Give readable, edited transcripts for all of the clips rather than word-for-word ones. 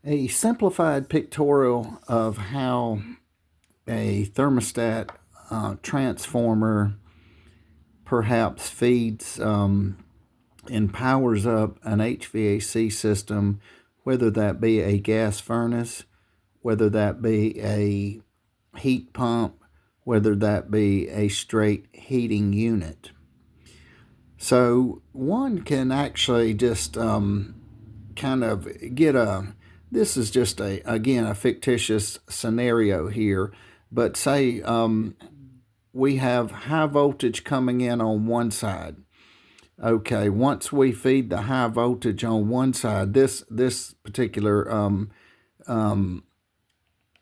A simplified pictorial of how a thermostat transformer perhaps feeds and powers up an HVAC system, whether that be a gas furnace, whether that be a heat pump, whether that be a straight heating unit. So one can actually just kind of get this is just again, a fictitious scenario here, but say we have high voltage coming in on one side. Okay, once we feed the high voltage on one side, this particular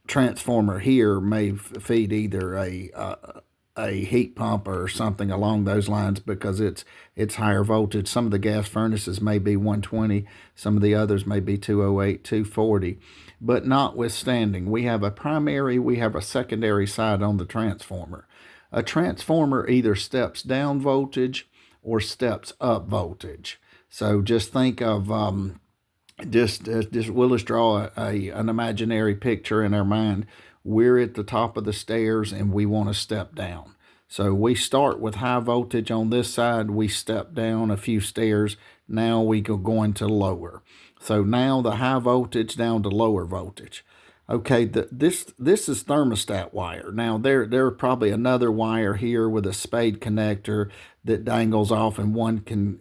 transformer here may feed either a heat pump or something along those lines because it's higher voltage. Some of the gas furnaces may be 120, some of the others may be 208, 240. But notwithstanding, we have a primary, we have a secondary side on the transformer. A transformer either steps down voltage or steps up voltage. So just think of just we'll just draw an imaginary picture in our mind. We're at the top of the stairs and we want to step down. So we start with high voltage on this side, we step down a few stairs, now we go going to lower. So now the high voltage down to lower voltage. Okay, this is thermostat wire. Now there probably another wire here with a spade connector that dangles off, and one can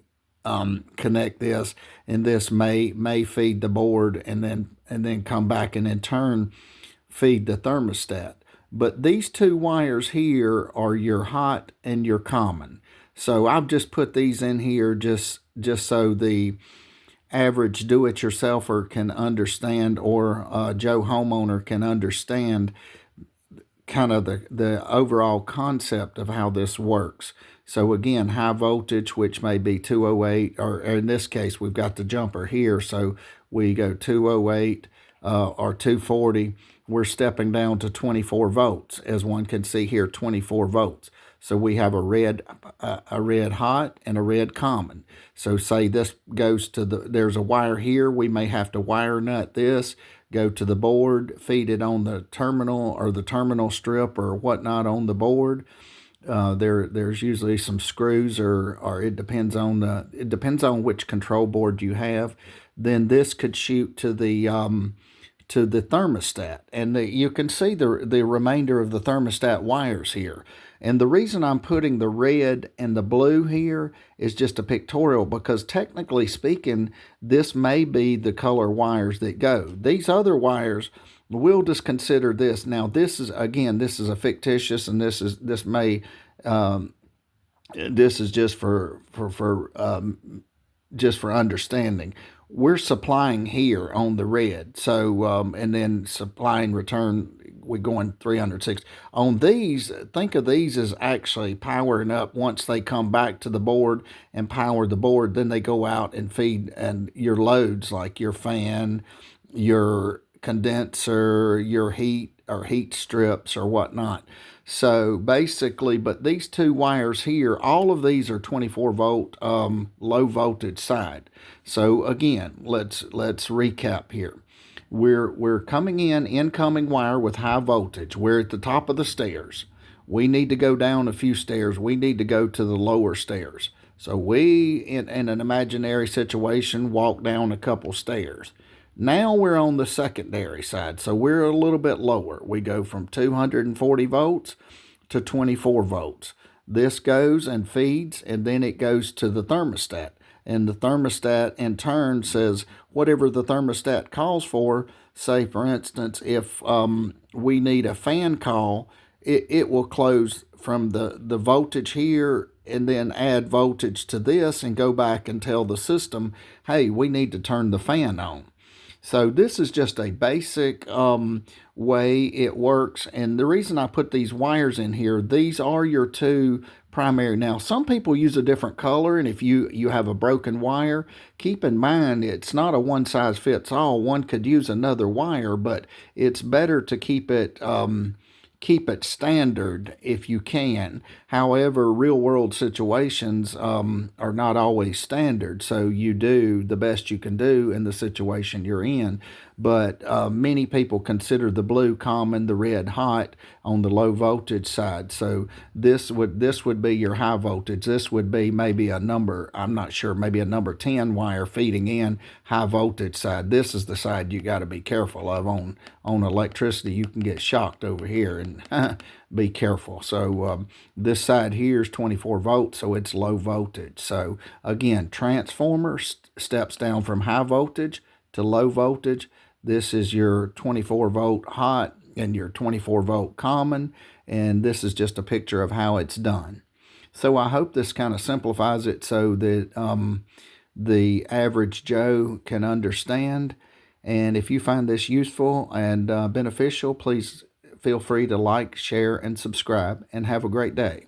connect this, and this may feed the board and then come back and in turn feed the thermostat. But these two wires here are your hot and your common. So I've just put these in here just so the average do-it-yourselfer can understand, or Joe homeowner can understand kind of the overall concept of how this works. So again, high voltage, which may be 208, or in this case, we've got the jumper here, so we go 208 or 240. We're stepping down to 24 volts, as one can see here, 24 volts. So we have a red hot and a red common. So say this goes to there's a wire here. We may have to wire nut this, go to the board, feed it on the terminal or the terminal strip or whatnot on the board. There's usually some screws, or it depends on which control board you have. Then this could shoot to the thermostat, and you can see the remainder of the thermostat wires here. And the reason I'm putting the red and the blue here is just a pictorial, because technically speaking, this may be the color wires that go. These other wires, we'll just consider this. Now, this is a fictitious, and this is just for understanding. We're supplying here on the red, so and then supply and return, we're going 360 on these. Think of these as actually powering up. Once they come back to the board and power the board, then they go out and feed and your loads like your fan, your condenser, your heat strips or whatnot. So basically, but these two wires here, all of these are 24 volt low voltage side. So again, let's recap here. We're coming in incoming wire with high voltage. We're at the top of the stairs. We need to go down a few stairs. We need to go to the lower stairs. So we, in an imaginary situation, walk down a couple stairs. Now we're on the secondary side, so we're a little bit lower. We go from 240 volts to 24 volts. This goes and feeds, and then it goes to the thermostat. And the thermostat in turn says whatever the thermostat calls for. Say, for instance, if we need a fan call, it will close from the voltage here and then add voltage to this and go back and tell the system, hey, we need to turn the fan on. So this is just a basic way it works. And the reason I put these wires in here, these are your two primary. Now, some people use a different color, and if you have a broken wire, keep in mind it's not a one size fits all. One could use another wire, but it's better to keep it keep it standard if you can. However, real world situations are not always standard, so you do the best you can do in the situation you're in. But many people consider the blue common, the red hot on the low voltage side. So this would be your high voltage. This would be maybe a number, I'm not sure, maybe a number 10 wire feeding in high voltage side. This is the side you got to be careful of on electricity. You can get shocked over here, and be careful. So this side here is 24 volts, so it's low voltage. So again, transformer steps down from high voltage to low voltage. This is your 24 volt hot and your 24 volt common, and this is just a picture of how it's done. So I hope this kind of simplifies it so that the average Joe can understand. And if you find this useful and beneficial, please feel free to like, share, and subscribe, and have a great day.